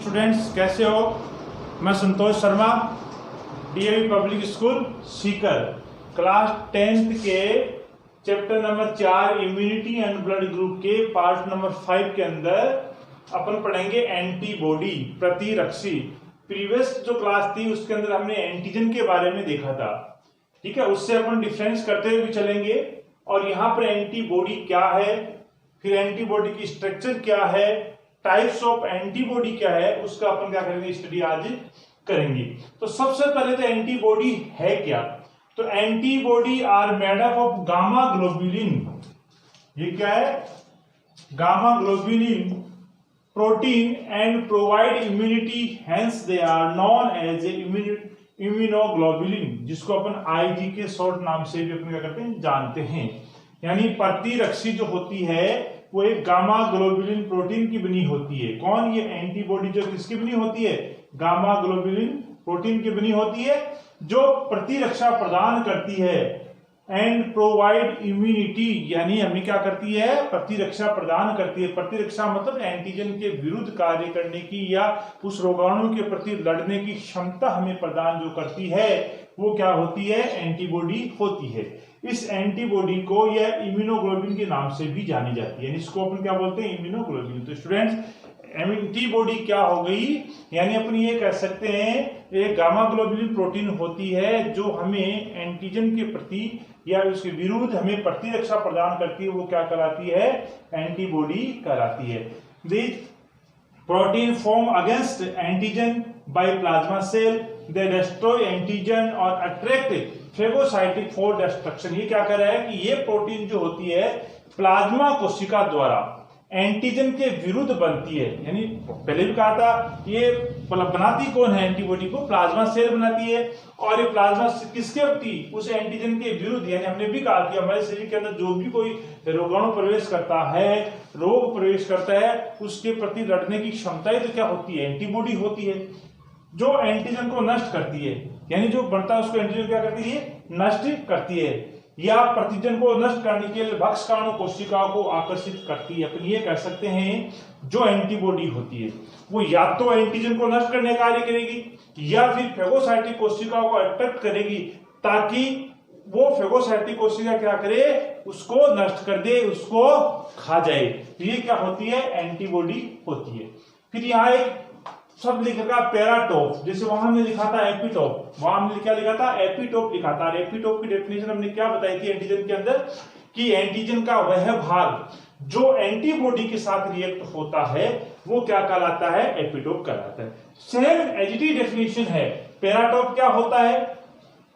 Students, कैसे हो? मैं Santosh Sharma, DAV public school Sikar, class 10th के chapter number 4 immunity and blood group के पार्ट नंबर 5 के अंदर अपन पढ़ेंगे एंटीबॉडी, प्रतिरक्षी। प्रीवियस जो क्लास थी उसके अंदर हमने एंटीजन के बारे में देखा था, ठीक है। उससे अपन डिफरेंस करते हुए भी चलेंगे और यहाँ पर एंटीबॉडी क्या है, फिर एंटीबॉडी की स्ट्रक्चर क्या है, टाइप्स ऑफ एंटीबॉडी क्या है, उसका अपन क्या करेंगे, स्टडी आज करेंगे। तो सबसे पहले तो एंटीबॉडी है क्या? तो antibody are made up of gamma globulin. ये क्या है? Gamma globulin protein and provide immunity, hence they are known as immunoglobulin, जिसको अपन आईजी के शॉर्ट नाम से भी अपन क्या करते हैं, जानते हैं। यानी प्रतिरक्षी जो होती है वो एक गामा ग्लोबुलिन प्रोटीन की बनी होती है। कौन? ये एंटीबॉडी जो किसकी बनी होती है? गामा ग्लोबुलिन प्रोटीन की बनी होती है, जो प्रतिरक्षा प्रदान करती है एंड प्रोवाइड इम्यूनिटी, यानी हमें क्या करती है, प्रतिरक्षा प्रदान करती है। प्रतिरक्षा मतलब एंटीजन के विरुद्ध कार्य करने की या उस रोगाणु के प्रति लड़ने की क्षमता हमें प्रदान जो करती है वो क्या होती है? एंटीबॉडी होती है। इस एंटीबॉडी को यह इम्यूनोग्लोबुलिन के नाम से भी जानी जाती है, इसको अपन क्या बोलते हैं? इम्यूनोग्लोबुलिन। तो स्टूडेंट्स, एंटीबॉडी क्या हो गई? यानी अपन ये कह सकते हैं एक गामा ग्लोबुलिन प्रोटीन होती है जो हमें एंटीजन के प्रति या उसके विरुद्ध हमें प्रतिरक्षा प्रदान करती है, वो क्या कहलाती है? एंटीबॉडी कहलाती है। This protein form against antigen by plasma cell, they destroy antigen और अट्रैक्ट फेगोसाइटिक फॉर डिस्ट्रक्शन। ये क्या कर रहा है कि ये प्रोटीन जो होती है प्लाज्मा कोशिका द्वारा एंटीजन के विरुद्ध बनती है। यानी पहले भी कहा था ये बनाती कौन है एंटीबॉडी को? प्लाज्मा सेल बनाती है। और ये प्लाज्मा किसके प्रति? उस एंटीजन के विरुद्ध। यानी हमने भी कहा कि हमारे शरीर के अंदर जो भी कोई रोगाणु प्रवेश करता है, रोग प्रवेश करता है, उसके प्रति लड़ने की क्षमता तो क्या होती है? एंटीबॉडी होती है, जो एंटीजन को नष्ट करती है। यानी जो बनता है उसको एंटीजन क्या करती है? नष्ट करती है, या प्रतिजन को नष्ट करने के लिए भक्षकाणु कोशिकाओं को आकर्षित करती है। अपन ये कह सकते हैं जो एंटीबॉडी होती है वो या तो एंटीजन को नष्ट करने का कार्य करेगी या फिर फेगोसाइटिक कोशिकाओं को अट्रैक्ट करेगी, ताकि वो फेगोसाइटिक कोशिका क्या करे? उसको नष्ट कर दे, उसको खा जाए। तो ये क्या होती है? एंटीबॉडी होती है। फिर यहाँ एक शब्द लिखा पैराटोप, जैसे वहां हमने लिखा था एपिटोप, वहां हमने क्या लिखा था? एपिटोप लिखा था। एपिटोप की डेफिनेशन हमने क्या बताई थी एंटीजन के अंदर? कि एंटीजन का वह भाग जो एंटीबॉडी के साथ रिएक्ट होता है वो क्या कहलाता है? एपिटोप कहलाता है। सेम एजिटी डेफिनेशन है। पैराटोप क्या होता है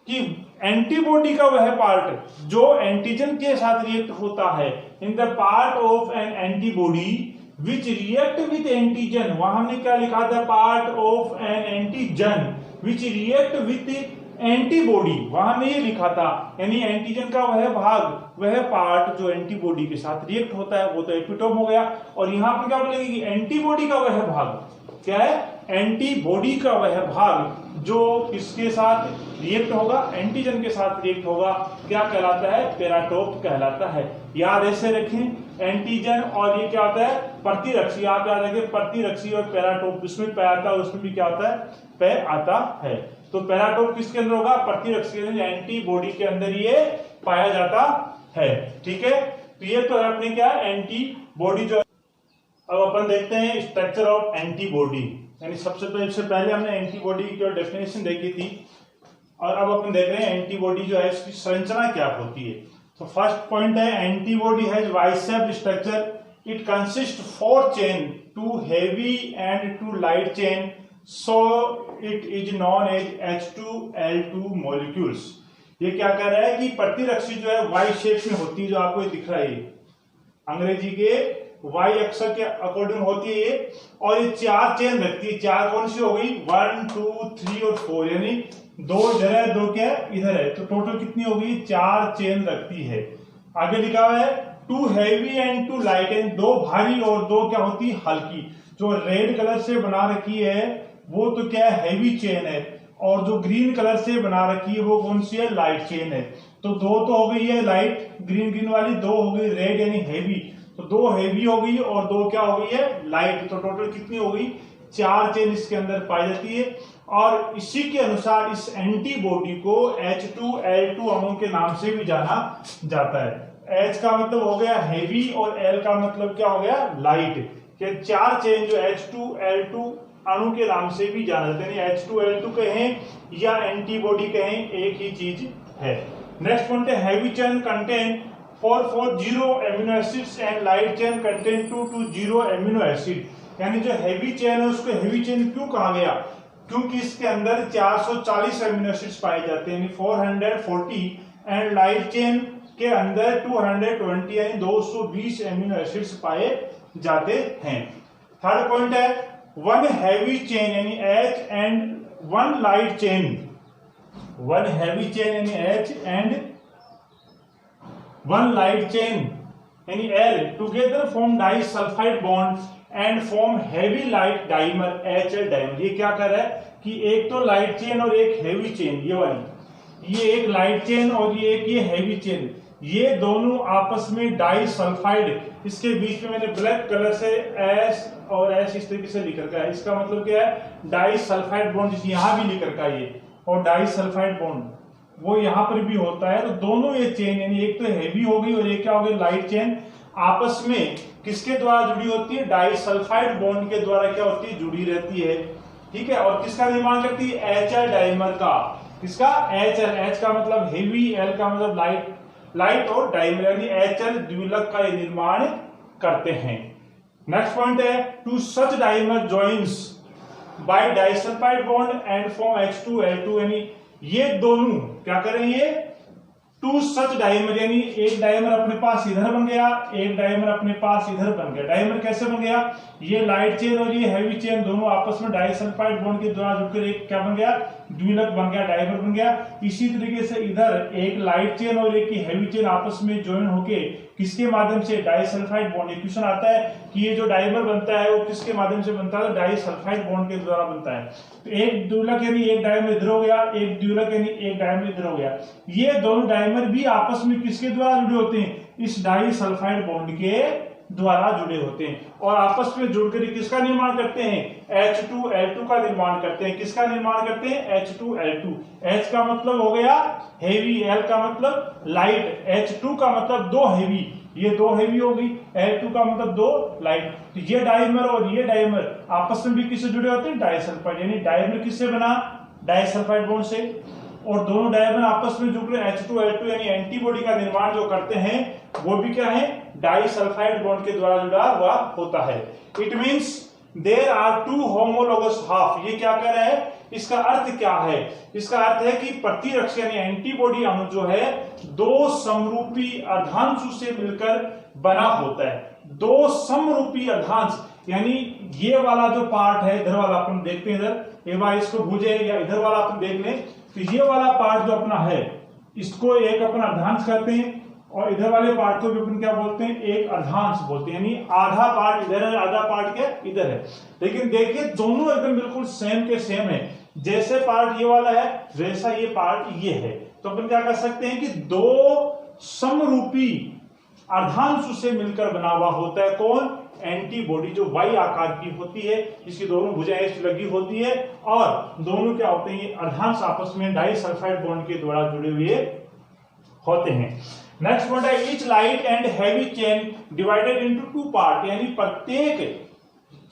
कि एंटीबॉडी का वह पार्ट जो एंटीजन के साथ रिएक्ट होता है, in the part of N antibody which react with antigen। वहां हमने क्या लिखा था? Part of N antigen which react with antibody, वहां हमने ये लिखा था। यानी एंटीजन का वह भाग, वह पार्ट जो एंटीबॉडी के साथ रिएक्ट होता है वो तो एपिटोप हो गया। और यहाँ पे क्या बोलेंगे कि एंटीबॉडी का वह भाग क्या है? एंटीबॉडी का वह भाग जो किसके साथ रिएक्ट होगा? एंटीजन के साथ रिएक्ट होगा, क्या कहलाता है? पैराटोप कहलाता है। याद ऐसे रखें, एंटीजन और ये क्या होता है? प्रतिरक्षी। आप याद रखें, प्रतिरक्षी और पैराटोप, इसमें पै आता है उसमें भी क्या होता है? पै आता है। तो पैराटोप किसके अंदर होगा? प्रतिरक्षी एंटीबॉडी के अंदर ये पाया जाता है, ठीक है। तो ये तो है अपने क्या? एंटीबॉडी जो। अब अपन देखते हैं स्ट्रक्चर ऑफ एंटीबॉडी। यानी सबसे पहले हमने एंटीबॉडी की डेफिनेशन देखी थी और अब अपन देख रहे हैं एंटीबॉडी जो है उसकी संरचना क्या होती है। तो फर्स्ट पॉइंट है antibody has biceps structure, it consist 4 chain, 2 heavy and 2 light chain, so it is known as H2L2 molecules. ये क्या कह रहा है कि प्रतिरक्षी जो है वाई शेप में होती है, जो आपको दिख रहा है अंग्रेजी के वाई अक्षर के अकॉर्डिंग होती है ये, और ये 4 चेन रखती है। 4 कौन सी हो गई? 1 2 3 और 4, यानी 2 इधर है, 2 क्या इधर है, तो टोटल कितनी हो गई? 4 चेन रखती है। आगे लिखा हुआ है 2 हैवी एंड 2 लाइट एंड, 2 भारी और 2 क्या होती है? हल्की। जो रेड कलर से बना रखी है वो तो क्या है? हैवी चेन है, और जो ग्रीन कलर से बना रखी है वो कौन सी है? लाइट चेन है। तो 2 तो हो गई है लाइट ग्रीन वाली, 2 हो गई रेड यानी हैवी, तो 2 हैवी हो गई और 2 क्या हो गई है? लाइट। तो टोटल कितनी हो गई? 4 चेन इसके अंदर पाई जाती है। और इसी के अनुसार इस एंटीबॉडी को H2L2 अणु के नाम से भी जाना जाता है। H का मतलब हो गया हेवी और L का मतलब क्या हो गया, लाइट। के 4 चेन जो H2L2 अणु के नाम से भी जाना जाता है, H2L2 कहें या एंटीबॉडी कहें, एक ही चीज है। नेक्स्ट पॉइंट है heavy chain contain 440 amino acids and light chain contain 220 amino acid. यानी जो हेवी चेन है उसको हेवी चेन क्यों कहा गया, क्योंकि इसके अंदर 440 एमिनो एसिड्स पाए जाते हैं, यानी 440, एंड लाइट चेन के अंदर 220 यानी 220 एमिनो एसिड्स पाए जाते हैं। थर्ड पॉइंट है वन हैवी चेन यानी H and one light chain, one heavy chain यानी H and one light chain यानी L together form disulphide bond and form heavy light dimer HL dimer. ये क्या कर रहा है कि एक तो लाइट चेन और एक हैवी चेन, ये वाली, ये एक लाइट चेन और ये एक ये हैवी चेन, ये दोनों आपस में डाइसल्फाइड, इसके बीच में मैंने ब्लैक कलर से S और S इस तरीके से लिख रखा है। इसका मतलब क्या है, डाइसल्फाइड बॉन्ड, जिसे यहां भी लिख रखा है ये, और डाइसल्फाइड बॉन्ड वो यहां पर भी होता है। तो दोनों ये चेन यानी एक तो हैवी हो गई और एक क्या हो गई लाइट चेन, आपस में किसके द्वारा जुड़ी होती है, डाइसल्फाइड बॉन्ड के द्वारा क्या होती है, जुड़ी रहती है। ठीक है, और किसका निर्माण करती है, HL डाइमर का। किसका, HL, H का मतलब हेवी, L का मतलब लाइट, लाइट और डाइमर यानी HL द्विलक का ये निर्माण करते हैं। नेक्स्ट पॉइंट है two such dimer joins by disulphide bond and form H2L2, यानी ये दोनों क्या करेंगे, टू सच डाइमर यानी एक डाइमर अपने पास इधर बन गया, एक डाइमर अपने पास इधर बन गया। डाइमर कैसे बन गया, ये लाइट चेन और ये हैवी चेन दोनों आपस में डाइसल्फाइड बॉन्ड के द्वारा जुड़कर एक क्या बन गया, द्विलक बन गया, डाइमर बन गया। इसी तरीके से इधर एक लाइट चेन और एक हैवी चेन आपस में ज्वाइन होके किसके माध्यम से, डाइसल्फाइड बॉन्ड। क्वेश्चन आता है कि ये जो डाइमर बनता है वो किसके माध्यम से बनता है, डाइसल्फाइड बॉन्ड के द्वारा बनता है। तो एक द्विलक यानी एक डाइमर इधर हो गया, एक द्विलक यानी एक डाइमर इधर हो गया। ये दोनों डाइमर भी आपस में किसके द्वारा जुड़े होते हैं, इस डाइसल्फाइड बॉन्ड के द्वारा जुड़े होते हैं, और आपस में जुड़कर किसका निर्माण करते हैं, H2L2 का निर्माण करते हैं। किसका निर्माण करते हैं, H2L2। H का मतलब हो गया हेवी, L का मतलब लाइट, H2 का मतलब दो हेवी, ये दो हेवी हो गई, L2 का मतलब दो लाइट। तो ये डाइमर और ये डाइमर आपस में भी किससे जुड़े होते हैं, डाइसल्फाइड। यानी डाइमर किससे बना, डाइसल्फाइड बॉन्ड से, और दोनों डाइमर आपस में जुड़कर H2L2 यानी एंटीबॉडी का निर्माण जो करते हैं वो भी क्या है, डाइसल्फाइड बॉन्ड के द्वारा जुड़ा हुआ होता है। It means there are two homologous half. ये क्या कह रहा है, इसका अर्थ क्या है, इसका अर्थ है कि प्रतिरक्षी यानी एंटीबॉडी अणु जो है दो समरूपी अर्धांशों से मिलकर बना होता है। दो समरूपी अर्धांश यानी ये वाला जो पार्ट है, इधर वाला अपन देखते हैं, इधर एक बार इसको भूजे या इधर वाला अपन देख लें, तो ये वाला पार्ट जो अपना है इसको एक अपना अर्धांश कहते हैं, और इधर वाले पार्ट को भी अपन क्या बोलते हैं, एक अर्धांश बोलते हैं। यानी आधा पार्ट इधर है, आधा पार्ट क्या इधर है। लेकिन देखिए दोनों एकदम बिल्कुल सेम के सेम है, जैसे पार्ट ये वाला है वैसा ये पार्ट ये है। तो अपन क्या कर सकते हैं कि दो समरूपी अर्धांशों से मिलकर बना हुआ होता है कौन, एंटीबॉडी, जो वाई आकार की होती है, इसकी दोनों भुजाएं लगी होती है, और दोनों क्या होते हैं, ये अर्धांश आपस में डाइसल्फाइड बॉन्ड के द्वारा जुड़े हुए होते हैं। नेक्स्ट पॉइंट है each light and heavy chain divided into two part, यानी प्रत्येक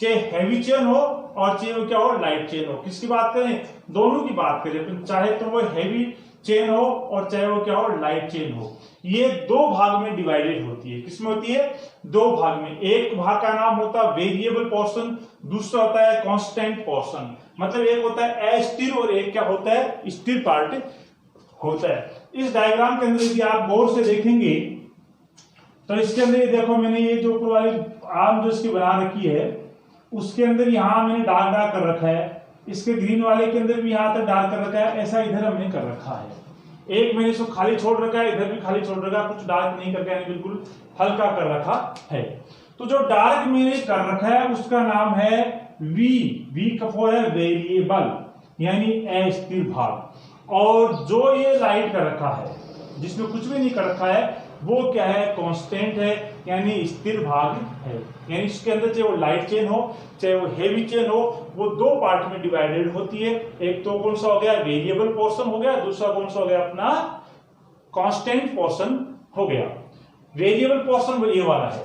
चाहे हैवी चेन हो और चाहे क्या हो लाइट चेन हो। किसकी बात करें, दोनों की बात करें, चाहे तो वो हैवी चेन हो और चाहे वो क्या हो लाइट चेन हो। ये दो भाग में डिवाइडेड होती है। किसमें होती है, दो भाग में। एक भाग का नाम होता है वेरिएबल पोर्शन, दूसरा होता है कांस्टेंट पोर्शन। मतलब एक होता है अस्थिर और एक क्या होता है, स्थिर पार्ट होता है। इस डायग्राम के अंदर यदि आप गौर से देखेंगे तो इसके अंदर ये देखो, मैंने ये जो ऊपर वाली आर्म जो इसकी बना रखी है उसके अंदर यहां मैंने डार्क डार्क कर रखा है, इसके ग्रीन वाले के अंदर भी यहां तक डार्क कर रखा है, ऐसा इधर हमने कर रखा है। एक मैंने इसको खाली छोड़ रखा है, इधर भी खाली छोड़ रखा है, कुछ डार्क नहीं करके यानी बिल्कुल हल्का कर रखा है। तो जो डार्क मैंने कर रखा है उसका नाम है वी का फॉर है वेरिएबल यानी अस्थिर भाग, और जो ये लाइट कर रखा है जिसमें कुछ भी नहीं कर रखा है वो क्या है, कांस्टेंट है, यानी स्थिर भाग है। यानी इसके अंदर चाहे वो लाइट चेन हो चाहे वो हेवी चेन हो, वो दो पार्ट में डिवाइडेड होती है। एक तो कौन सा हो गया, वेरिएबल पोर्शन हो गया, दूसरा कौन सा हो गया अपना कांस्टेंट पोर्शन हो गया। वेरिएबल पोर्शन वो ये वाला है,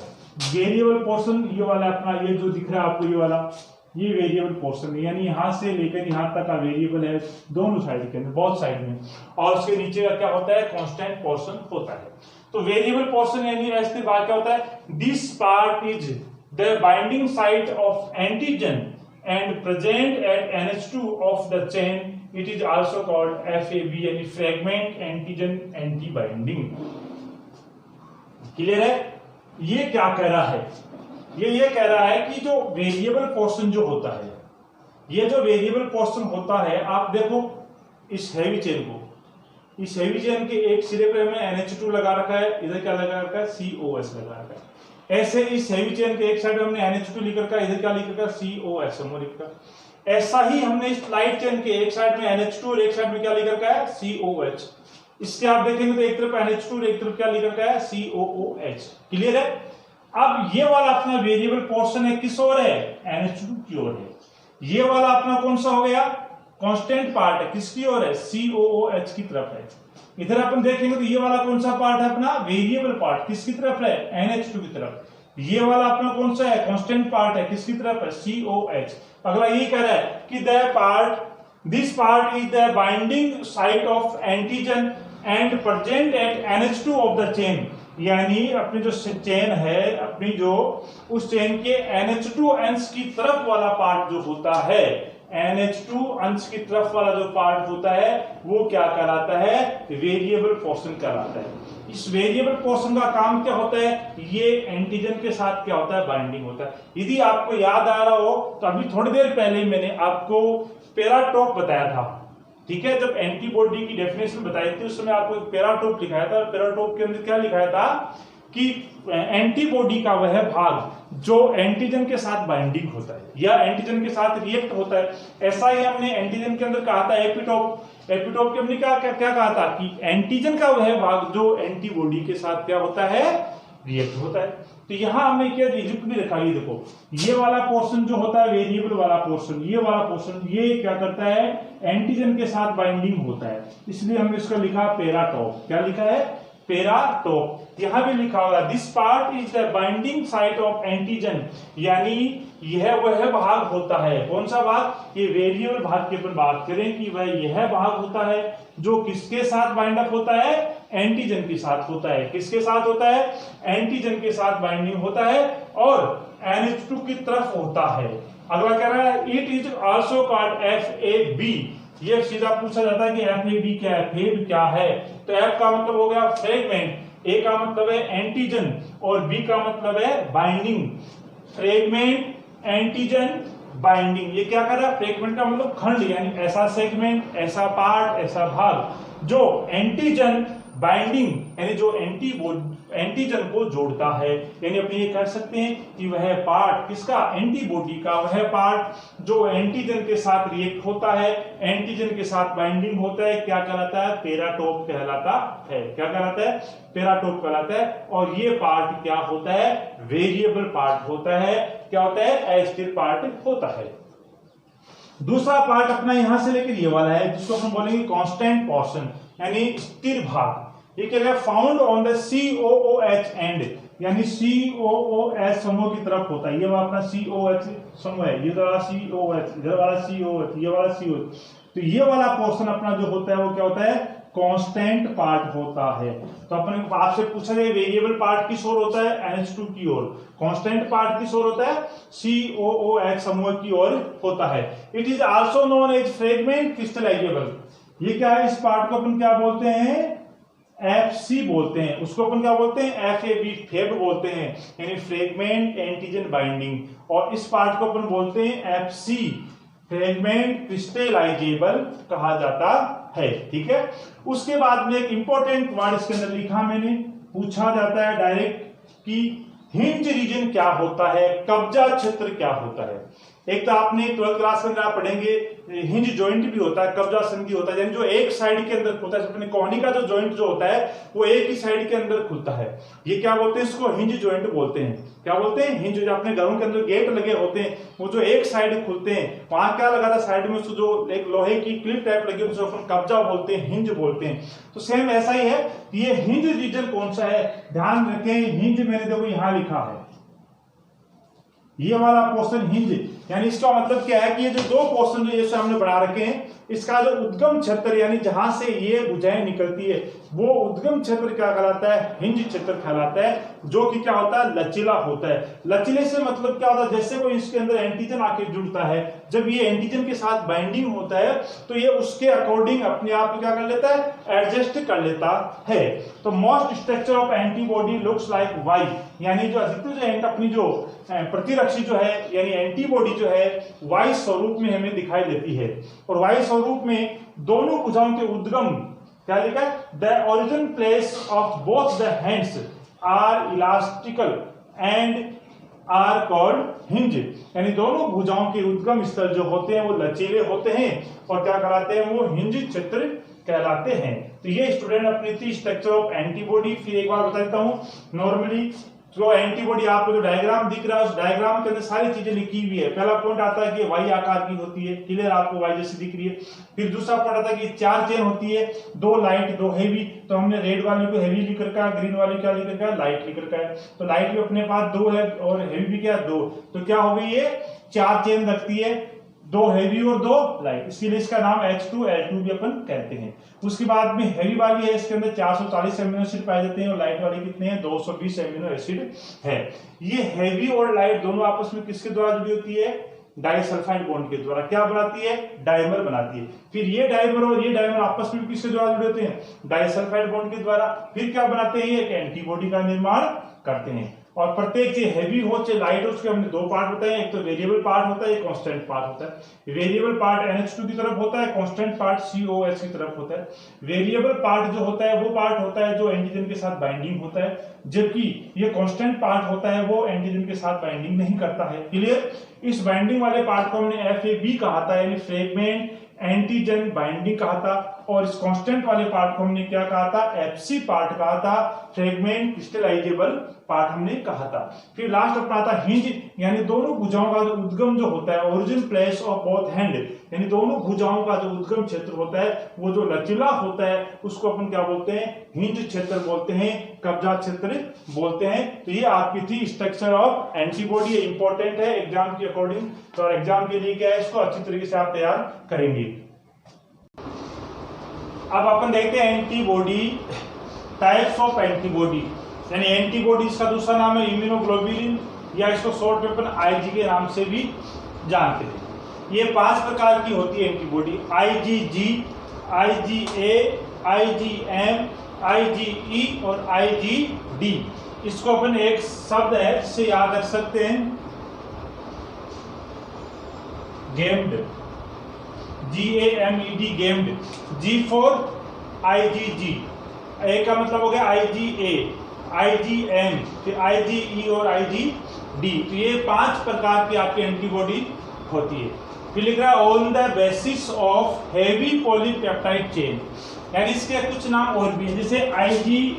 वेरिएबल पोर्शन ये वाला अपना, ये जो दिख रहा है आपको ये वाला, ये वेरिएबल पोर्शन है, यानी यहां से लेकर यहां तक का वेरिएबल है दोनों साइड के अंदर, बहुत साइड में। और उसके नीचे का क्या होता है, कांस्टेंट पोर्शन होता है। तो वेरिएबल पोर्शन यानी अस्थिर भाग क्या होता है, this part is the binding site of antigen and present at NH2 of the chain, it is also called FAB, यानी fragment antigen anti binding. Clear है? ये क्या कह रहा है, ये कह रहा है कि जो वेरिएबल पोर्शन जो होता है, ये जो वेरिएबल पोर्शन होता है, आप देखो इस हैवी चेन को, इस हैवी चेन के एक सिरे पे हमें NH2 लगा रखा है, इधर क्या लगा रखा है, COS लगा रखा है। ऐसे इस हैवी चेन के एक साइड में हमने NH2 लिख रखा है, इधर क्या लिख रखा है, COS लिख रखा है। ऐसा ही हमने इस लाइट चेन के एक साइड में NH2 और एक साइड में क्या लिख रखा है, COH। इससे आप देखेंगे तो एक तरफ NH2 और एक तरफ क्या लिख रखा है, COOH। क्लियर है? अब ये वाला अपना वेरिएबल पोर्शन है, किस ओर है, NH2 की ओर है। ये वाला अपना कौन सा हो गया, कांस्टेंट पार्ट है, किसकी ओर है, COOH की तरफ है। इधर अपन देखेंगे तो ये वाला कौन सा पार्ट है अपना, वेरिएबल पार्ट, किसकी तरफ है, NH2 की तरफ। ये वाला अपना कौन सा है, कांस्टेंट पार्ट है, किसकी तरफ है, COH। अगला ये कह रहा है कि this part is the binding site of antigen and present at NH2 of the chain, यानी अपनी जो चेन है, अपनी जो उस चेन के NH2 अंश की तरफ वाला पार्ट जो होता है, NH2 अंश की तरफ वाला जो पार्ट होता है, वो क्या कहलाता है, वेरिएबल पोर्शन कहलाता है। इस वेरिएबल पोर्शन का काम क्या होता है, ये एंटीजन के साथ क्या होता है, बाइंडिंग होता है। यदि आपको याद आ रहा हो तो अभी थोड़ी देर पहले मैंने आपको पेराटोप बताया था, ठीक है, जब एंटीबॉडी की डेफिनेशन बताई थी उस समय आपको एक पेराटोप लिखाया था। पेराटोप के अंदर क्या लिखाया था कि एंटीबॉडी का वह भाग जो एंटीजन के साथ बाइंडिंग होता है या एंटीजन के साथ रिएक्ट होता है। ऐसा ही हमने एंटीजन के अंदर कहा था एपिटोप। एपिटोप के हमने क्या कहा था कि एंटीजन का वह भाग जो एंटीबॉडी के साथ क्या होता है, रिएक्ट होता है। तो यहां हमने क्या रिजिट भी रखा, ये देखो ये वाला पोर्शन जो होता है, वेरिएबल वाला पोर्शन, ये वाला पोर्शन, ये क्या करता है, एंटीजन के साथ बाइंडिंग होता है, इसलिए हमने इसको लिखा पेराटोप। क्या लिखा है, पेराटोप। यहां भी लिखा होगा this part is the binding site of antigen, यानी यह वह भाग होता है, कौन सा भाग, ये वेरिएबल भाग की अपन बात करें कि वह यह भाग होता है जो किसके साथ बाइंड अप होता है, एंटीजन के साथ होता है। किसके साथ होता है, एंटीजन के साथ बाइंडिंग होता है और NH2 की तरफ होता है। अगला कह रहा है it is also called FAB। ये सीधा पूछा जाता है कि FAB क्या है, FAB क्या है। तो F का मतलब हो गया फ्रेगमेंट, A का मतलब है एंटीजन और B का मतलब है बाइंडिंग। फ्रेगमेंट, एंटीजन, बाइंडिंग, ये क्या कर रहा है, फ्रेगमेंट का मतलब खंड, यानी ऐसा सेगमेंट, ऐसा पार्ट, ऐसा भाग जो एंटीजन बाइंडिंग यानी जो एंटीजन को जोड़ता है। यानी अपने ये कह सकते हैं कि वह पार्ट किसका, एंटीबॉडी का वह पार्ट जो एंटीजन के साथ रिएक्ट होता है, एंटीजन के साथ बाइंडिंग होता है, क्या कहलाता है, पेराटोप कहलाता है। क्या कहलाता है, पेराटोप कहलाता है। और ये पार्ट क्या होता है, वेरिएबल पार्ट होता है। क्या होता है, अस्थिर पार्ट होता है। दूसरा पार्ट अपना यहां से लेकर ये वाला है जिसको हम बोलेंगे कांस्टेंट पोर्शन यानी स्थिर भाग। ये क्या है, found on the COOH and, यानी COOH समूह की तरफ होता है। ये वाला अपना COH समूह है, ये वाला COH, इधर वाला COH, ये वाला COH। तो ये वाला पोर्शन अपना जो होता है वो क्या होता है, कांस्टेंट पार्ट होता है। तो अपन आपसे पूछा जाए वेरिएबल पार्ट किस ओर होता है, NH2 की ओर। कांस्टेंट पार्ट किस ओर होता है, COOH समूह की ओर होता है। It is also known as fragment crystallizable. ये क्या है, इस पार्ट को अपन क्या बोलते हैं, FC बोलते हैं। उसको अपन क्या बोलते हैं, FAB बोलते हैं, यानी फ्रेगमेंट एंटीजन बाइंडिंग। और इस पार्ट को अपन बोलते हैं FC, फ्रेगमेंट क्रिस्टलाइजेबल कहा जाता है। ठीक है। उसके बाद में एक इंपॉर्टेंट वर्ड इसके अंदर लिखा मैंने, पूछा जाता है डायरेक्ट कि हिंज रीजन क्या होता है, कब्जा क्षेत्र क्या होता है। एक तो आपने 12th क्लास के अंदर आप पढ़ेंगे हिंज जॉइंट भी होता है, कब्जा संधि होता है, यानी जो एक साइड के अंदर खुलता है। अपने कोहनी का जो जॉइंट जो होता है वो एक ही साइड के अंदर खुलता है, ये क्या बोलते हैं, इसको हिंज जॉइंट बोलते हैं। क्या बोलते हैं, हिंज। जो अपने घरों के अंदर गेट लगे होते हैं वो जो एक साइड खुलते हैं, वहां क्या लगा था साइड में, उसको जो एक लोहे की क्लिप टाइप लगी उसको अपन कब्जा बोलते हैं, हिंज बोलते हैं। तो सेम ऐसा ही है, ये हिंज रीजन कौन सा है, ध्यान रखें। हिंज मैंने देखो यहां लिखा है, ये वाला पोर्शन हिंज, यानी इसका मतलब क्या है कि ये जो दो पोर्शन जो ये हमने बना रखे हैं, इसका जो उद्गम क्षेत्र यानी जहां से ये भुजाएं निकलती है वो उद्गम क्षेत्र क्या कहलाता है, हिंज क्षेत्र कहलाता है, जो कि क्या होता है, लचीला होता है। लचीले से मतलब क्या होता है, जैसे कोई इसके अंदर एंटीजन आके जुड़ता है, जब ये एंटीजन के साथ बाइंडिंग होता है तो ये उसके अकॉर्डिंग अपने आप क्या कर लेता है, एडजस्ट कर लेता है। तो most structure of antibody looks like why, यानी जो अधिकतर जो अपनी जो प्रतिरक्षी जो है यानी एंटीबॉडी जो है वाई स्वरूप में हमें दिखाई देती है। और वाई स्वरूप में दोनों भुजाओं के उद्गम क्या लिखा है, the origin place of both the hands are elastical and are called hinge, यानी दोनों भुजाओं के उद्गम स्थल जो होते हैं वो लचीले होते हैं और क्या कहलाते हैं, वो हिंज क्षेत्र कहलाते हैं। तो ये स्टूडेंट अपनी थी स्ट्रक्चर ऑफ एंटीबॉडी। फिर एक बार बता देता हूं, नॉर्मली जो एंटीबॉडी आपको जो डायग्राम दिख रहा है उस डायग्राम के अंदर सारी चीजें लिखी हुई है। पहला पॉइंट आता है कि वाई आकार की होती है, क्लियर, आपको वाई जैसी दिख रही है। फिर दूसरा पॉइंट आता है कि 4 चेन होती है, 2 लाइट 2 हेवी, तो हमने रेड वाली को हेवी लिख रखा है, ग्रीन वाली क्या लिख रखा है, लाइट लिख रखा है। तो लाइट भी अपने पास 2 है और हेवी भी क्या 2, तो क्या हो गई, ये 4 चेन रखती है, 2 हेवी और 2 लाइट, इसीलिए इसका नाम H2L2 भी अपन कहते हैं। उसके बाद में हेवी वाली है, इसके अंदर 440 एमिनो एसिड पाए जाते हैं और लाइट वाली कितने हैं, 220 एमिनो एसिड है। ये हेवी और लाइट दोनों आपस में किसके द्वारा जुड़ी होती है, डाइसल्फाइड बॉन्ड के द्वारा। क्या बनाती है, डाइमर बनाती है। फिर ये डाइमर और ये डाइमर आपस में किसके द्वारा जुड़े होते हैं, डाइसल्फाइड बॉन्ड के द्वारा। फिर क्या बनाते हैं, एक एंटीबॉडी का निर्माण करते हैं। और प्रत्येक चाहे हेवी हो चाहे लाइट हो, उसके हमने 2 पार्ट बताए, एक तो वेरिएबल पार्ट होता है, एक कांस्टेंट पार्ट होता है। वेरिएबल पार्ट NH2 की तरफ होता है, कांस्टेंट पार्ट COH की तरफ होता है। वेरिएबल पार्ट जो होता है वो पार्ट होता है जो एंटीजन के साथ बाइंडिंग होता है, जबकि ये कांस्टेंट पार्ट होता है वो एंटीजन के साथ बाइंडिंग नहीं करता है, क्लियर। इस बाइंडिंग वाले पार्ट को हमने FAB कहा था, यानी फ्रेगमेंट एंटीजन बाइंडिंग कहा था। और इस कांस्टेंट वाले पार्ट को हमने क्या कहा था, FC पार्ट कहा था, फ्रेगमेंट क्रिस्टलाइजेबल पार्ट हमने कहा था। फिर लास्ट अपना था हिंज, यानी दोनों भुजाओं का जो उद्गम जो होता है, origin place of both hand, यानी दोनों भुजाओं का जो उद्गम क्षेत्र होता है वो जो लचीला होता है उसको अपन क्या बोलते हैं, हिंज क्षेत्र बोलते हैं, कब्जा क्षेत्र बोलते हैं। तो ये आपकी थी स्ट्रक्चर ऑफ एंटीबॉडी, इंपॉर्टेंट है एग्जाम के अकॉर्डिंग, तो एग्जाम के लिए क्या है, इसको अच्छी तरीके से आप तैयार करेंगे। अब अपन देखते हैं एंटीबॉडी, टाइप्स ऑफ एंटीबॉडी, यानी एंटीबॉडी इसका दूसरा नाम है इम्यूनोग्लोबुलिन, या इसको शॉर्ट में अपन IG के नाम से भी जानते हैं। ये 5 प्रकार की होती है antibody, IgG, IgA, IgM, IgE और IgD। इसको अपन एक शब्द है जिससे याद रख सकते हैं, gamed, GAMED, gamed. G for IgG, A का मतलब हो गया IgA, IgM, फिर IgE और IgD। तो ये 5 प्रकार की आपकी एंटीबॉडी होती है। फिर लिख रहा है on the basis of heavy polypeptide chain, यानी इसके कुछ नाम और भी है, जैसे IG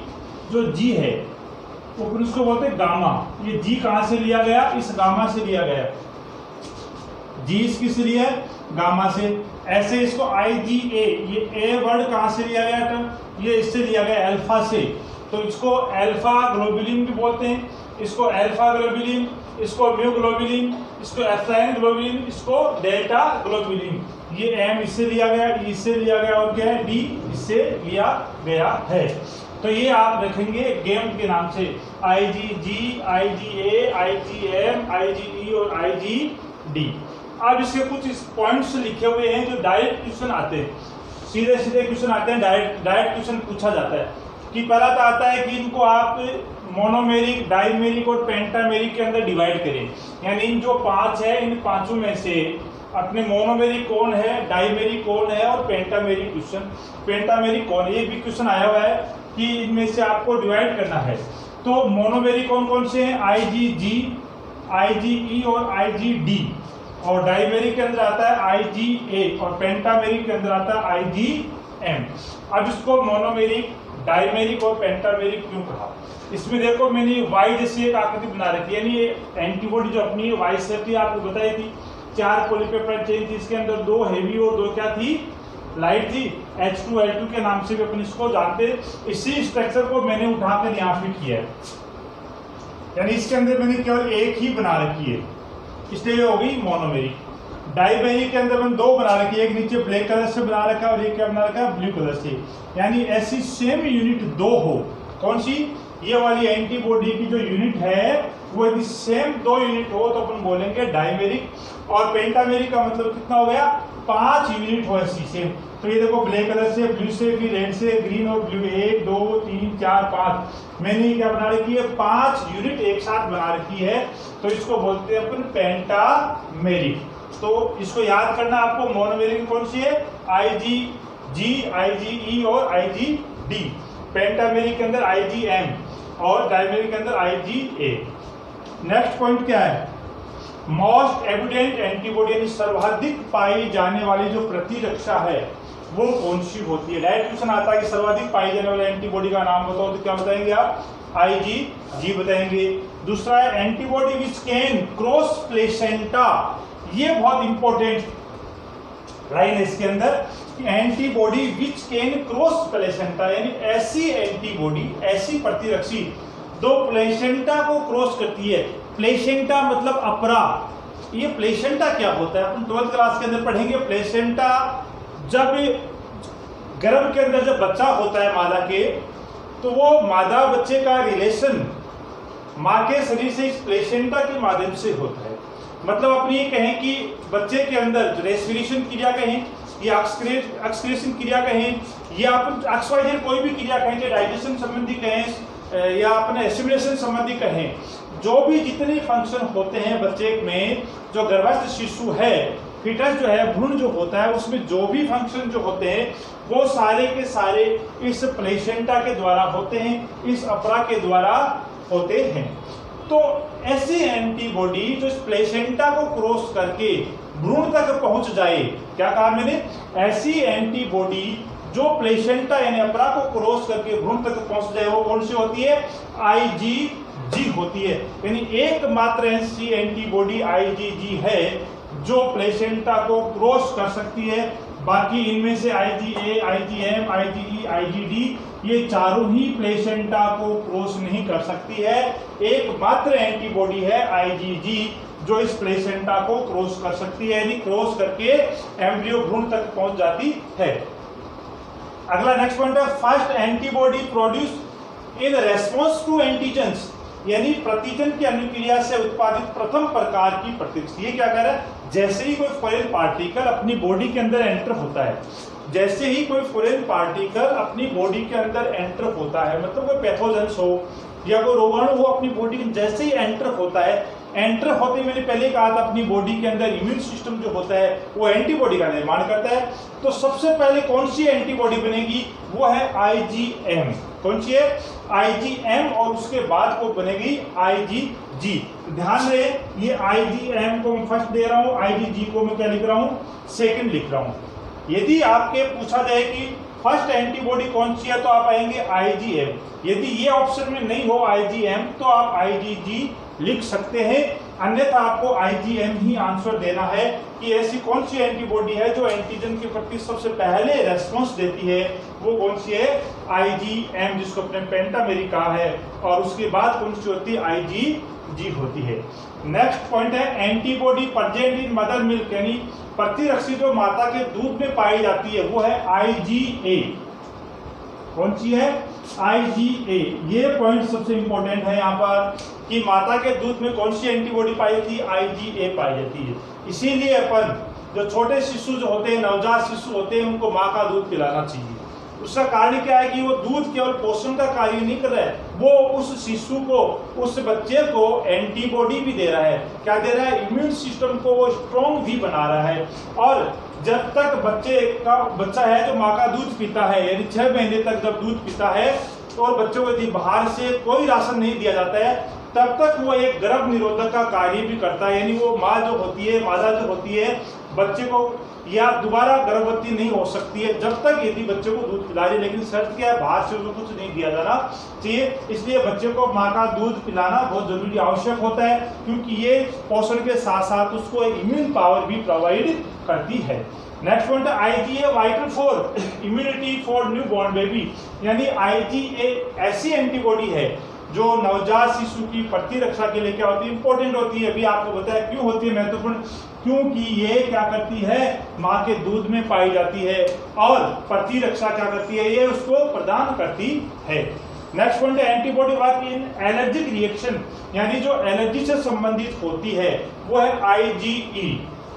जो G है वो उसको बोलते हैं गामा। ये G कहां से लिया गया, इस गामा से लिया गया, G किससे लिया है, गामा से। ऐसे इसको IgA, ये A वर्ड कहां से लिया गया था, ये इससे लिया गया अल्फा से, तो इसको अल्फा ग्लोबुलिन भी बोलते हैं, इसको अल्फा ग्लोबुलिन, इसको म्यू ग्लोबुलिन, इसको एथाइन ग्लोबुलिन, इसको डेल्टा ग्लोबुलिन। ये M इससे लिया गया, इससे लिया गया और क्या है, D इससे लिया गया है। तो ये आप रखेंगे गेम के नाम से, IgG, IgA, IgM, IgE और IgD। अब इसके कुछ पॉइंट्स लिखे हुए हैं जो डायरेक्ट क्वेश्चन आते हैं, सीधे सीधे क्वेश्चन आते हैं, डायरेक्ट क्वेश्चन पूछा जाता है। कि पहला तो आता है कि इनको आप मोनोमेरिक, डाइमेरिक और पेंटामेरिक के अंदर डिवाइड करें, यानी इन जो 5 है इन 5 में से अपने मोनोमेरिक कौन है, डाइमेरिक कौन है और पेंटामेरिक कौन है। ये भी क्वेश्चन आया हुआ है कि इनमें से आपको डिवाइड करना है। तो मोनोमेरिक कौन कौन से हैं, IgG, IgE और IgD। और डाइमेरिक के अंदर आता है IgA और पेंटामेरिक के अंदर आता है IgM। अब इसको मोनोमेरिक, डाइमेरिक और पेंटामेरिक क्यों कहा? इसमें देखो मैंने वाई जैसी एक आकृति बना रखी है, यानी ये एंटीबॉडी जो अपनी वाई शेप थी आपको बताई थी, 4 पॉलीपेप्टाइड चेन थी, इसके अंदर 2 हेवी और 2 क्या थी, लाइट थी, H2L2 के नाम से भी अपन इसको जानते। इसी स्ट्रक्चर को मैंने उठाकर यहाँ फिट किया है, यानी इसके अंदर मैंने केवल एक ही बना रखी है, इसलिए ये हो गई मोनोमेरिक। डाइमेरिक के अंदर मैंने 2 बना रखी है, एक नीचे ब्लैक कलर से बना रखा है और एक क्या बना रखा है, ब्लू कलर से, यानी ऐसी सेम यूनिट 2 हो। कौन सी? ये वाली एंटीबॉडी की जो यूनिट है वो यदि सेम 2 यूनिट हो तो अपन बोलेंगे डाइमेरिक। और पेंटामेरिक का मतलब कितना हो गया, 5 यूनिट हो ऐसी सेम। तो ये देखो ब्लैक कलर से, ब्लू से, फिर रेड से, ग्रीन और ब्लू, 1 2 3 4 5, मैंने क्या बना रखी है, 5 यूनिट एक साथ बना रखी है, तो इसको बोलते हैं अपन पेंटामेरिक। तो इसको याद करना आपको, मोनोमेरिक कौन सी है, IgG, IgE और IgD। पेंटामेरिक के अंदर IgM और डाइमेरिक के अंदर IgA। नेक्स्ट पॉइंट क्या है, मोस्ट एविडेंट एंटीबॉडी, यानी सर्वाधिक पाई जाने वाली जो प्रतिरक्षा है वो कौन सी होती है? डायरेक्ट क्वेश्चन आता है कि सर्वाधिक पाई जाने वाली एंटीबॉडी का नाम बताओ, तो क्या बताएंगे आप, IgG बताएंगे। दूसरा है antibody which can cross placenta, ये बहुत इंपॉर्टेंट लाइन है इसके अंदर, antibody which can cross placenta, यानी ऐसी एंटीबॉडी, ऐसी प्रतिरक्षी दो प्लेसेंटा को क्रॉस करती है। प्लेसेंटा मतलब अपरा। ये प्लेसेंटा क्या होता है, अपन 12th क्लास के अंदर पढ़ेंगे। प्लेसेंटा जब गर्भ के अंदर जब बच्चा होता है मादा के, तो वो मादा बच्चे का रिलेशन माँ के शरीर से इस प्लेसेंटा के माध्यम से होता है। मतलब अपनी ये कहें कि बच्चे के अंदर रेस्पिरेशन क्रिया कहें या एक्सक्रीशन क्रिया कहें या अपन एक्सवाइजेड कोई भी क्रिया कहें, चाहे डाइजेशन संबंधी कहें या अपने एसिमिलेशन संबंधी कहें, जो भी जितने फंक्शन होते हैं बच्चे में, जो गर्भस्थ शिशु है, फीटस जो है, भ्रूण जो होता है, उसमें जो भी फंक्शन जो होते हैं वो सारे के सारे इस प्लेसेंटा के द्वारा होते हैं, इस अपरा के द्वारा होते हैं। तो ऐसी एंटीबॉडी जो इस प्लेसेंटा को क्रॉस करके भ्रूण तक पहुंच जाए, क्या कहा मैंने, ऐसी एंटीबॉडी जो प्लेसेंटा यानी अपरा को क्रॉस करके भ्रूण तक पहुंच जाए, वो कौन सी होती है, IgG होती है। यानी एकमात्र ऐसी एंटीबॉडी IgG है जो प्लेसेंटा को क्रॉस कर सकती है। बाकी इनमें से IgA, IgM, IgE, IgD ये चारों ही प्लेसेंटा को क्रॉस नहीं कर सकती है। एकमात्र एंटीबॉडी है IgG जो इस प्लेसेंटा को क्रॉस कर सकती है, यानी क्रॉस करके एम्ब्रियो भ्रूण तक पहुंच जाती है। अगला नेक्स्ट पॉइंट है, first antibody produce in response to antigens, यानी प्रतिजन की अनुक्रिया से उत्पादित प्रथम प्रकार की प्रतिक्रिया। ये क्या कह रहा है, जैसे ही कोई फॉरेन पार्टिकल अपनी बॉडी के अंदर एंटर होता है, जैसे ही कोई फॉरेन पार्टिकल अपनी बॉडी के अंदर एंटर होता है, मतलब कोई पैथोजेंस हो या कोई रोगाणु हो अपनी बॉडी में, जैसे ही एंटर होता है, एंटर होते ही मैंने पहले कहा था अपनी बॉडी के अंदर इम्यून सिस्टम जो होता है वो एंटीबॉडी का निर्माण करता है। तो सबसे पहले कौन सी एंटीबॉडी बनेगी, वो है IgM। कौन सी है, IgM, और उसके बाद को बनेगी IgG। ध्यान रहे, ये IgM को मैं फर्स्ट दे रहा हूँ, IgG को मैं क्या लिख रहा हूँ, सेकंड लिख रहा हूँ। यदि आपके पूछा जाए कि फर्स्ट एंटीबॉडी कौन सी है, तो आप आएंगे IgM। यदि ये ऑप्शन में नहीं हो IgM, तो आप IgG लिख सकते हैं, अन्यथा आपको IgM ही आंसर देना है कि ऐसी कौन सी एंटीबॉडी है जो एंटीजन के प्रति सबसे पहले रेस्पॉन्स देती है, वो कौन सी है, IgM, जिसको अपने पेंटामेरिक कहा है, और उसके बाद कौन सी होती है, IgG होती है। नेक्स्ट पॉइंट है, antibody present in mother milk, यानी प्रतिरक्षी जो माता के दूध में पाई जाती है, वो है IgA। कौन सी है, IgA। ये पॉइंट सबसे इंपॉर्टेंट है यहाँ पर कि माता के दूध में कौन सी एंटीबॉडी पाई जाती है, IgA पाई जाती है। इसीलिए अपन जो छोटे शिशु जो होते हैं, नवजात शिशु होते हैं, उनको माँ का दूध पिलाना चाहिए। उसका कारण क्या है कि वो दूध केवल पोषण का कार्य नहीं कर रहा है, वो उस शिशु को, उस बच्चे को एंटीबॉडी भी दे रहा है। क्या दे रहा है, इम्यून सिस्टम को वो स्ट्रॉन्ग भी बना रहा है। और जब तक बच्चा है जो माँ का दूध पीता है, यानी 6 महीने तक जब दूध पीता है, तो बच्चों को यदि बाहर से कोई राशन नहीं दिया जाता है, तब तक वो एक गर्भ निरोधक का कार्य भी करता है, यानी वो मादा जो होती है बच्चे को या दोबारा गर्भवती नहीं हो सकती है जब तक यदि बच्चे को दूध पिला रही है। लेकिन शर्त क्या है, बाहर से उसको कुछ नहीं दिया जाना चाहिए। इसलिए बच्चे को माँ का दूध पिलाना बहुत जरूरी आवश्यक होता है, क्योंकि ये पोषण के साथ साथ उसको इम्यून पावर भी प्रोवाइड करती है। नेक्स्ट पॉइंट है IgA vital for immunity for new born baby, यानी IgA ऐसी एंटीबॉडी है जो नवजात शिशु की प्रतिरक्षा के लिए क्या होती है, इंपॉर्टेंट होती है। अभी आपको बताया क्यों होती है महत्वपूर्ण, क्योंकि ये क्या करती है, माँ के दूध में पाई जाती है और प्रतिरक्षा क्या करती है, ये उसको प्रदान करती है। नेक्स्ट पॉइंट है antibody work in allergic reaction, यानी जो एलर्जी से संबंधित होती है वो है IgE।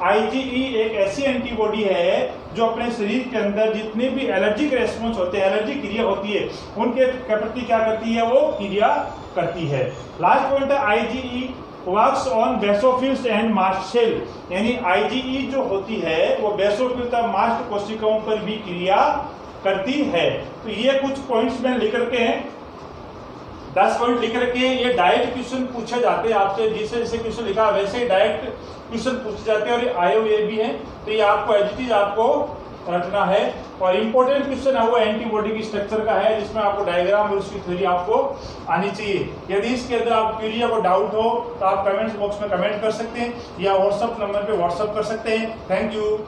IgE एक ऐसी एंटीबॉडी है जो अपने शरीर के अंदर जितने भी एलर्जिक रेस्पॉन्स होते हैं, एलर्जी क्रिया होती है, उनके प्रति क्या करती है, वो क्रिया करती है। लास्ट पॉइंट है IgE works on basophils and mast cell, यानी IgE जो होती है वो बेसोफिल तथा मास्ट कोशिकाओं पर भी क्रिया करती है। तो ये कुछ पॉइंट्स मैंने लिख रखे हैं, 10 पॉइंट लिख रखे हैं। ये डायरेक्ट क्वेश्चन पूछे जाते हैं आपसे, जैसे जैसे क्वेश्चन लिखा वैसे ही डायरेक्ट क्वेश्चन पूछे जाते हैं और ये आए हुए भी हैं। तो ये आपको एज इट इज आपको रखना है। और इंपॉर्टेंट क्वेश्चन है वो एंटीबॉडी की स्ट्रक्चर का है, जिसमें आपको डायग्राम और उसकी थ्योरी आपको आनी चाहिए। यदि इसके अंदर आप क्वेरी या को डाउट हो तो आप कमेंट्स बॉक्स में कमेंट कर सकते हैं या व्हाट्सएप नंबर पे व्हाट्सएप कर सकते हैं। Thank you.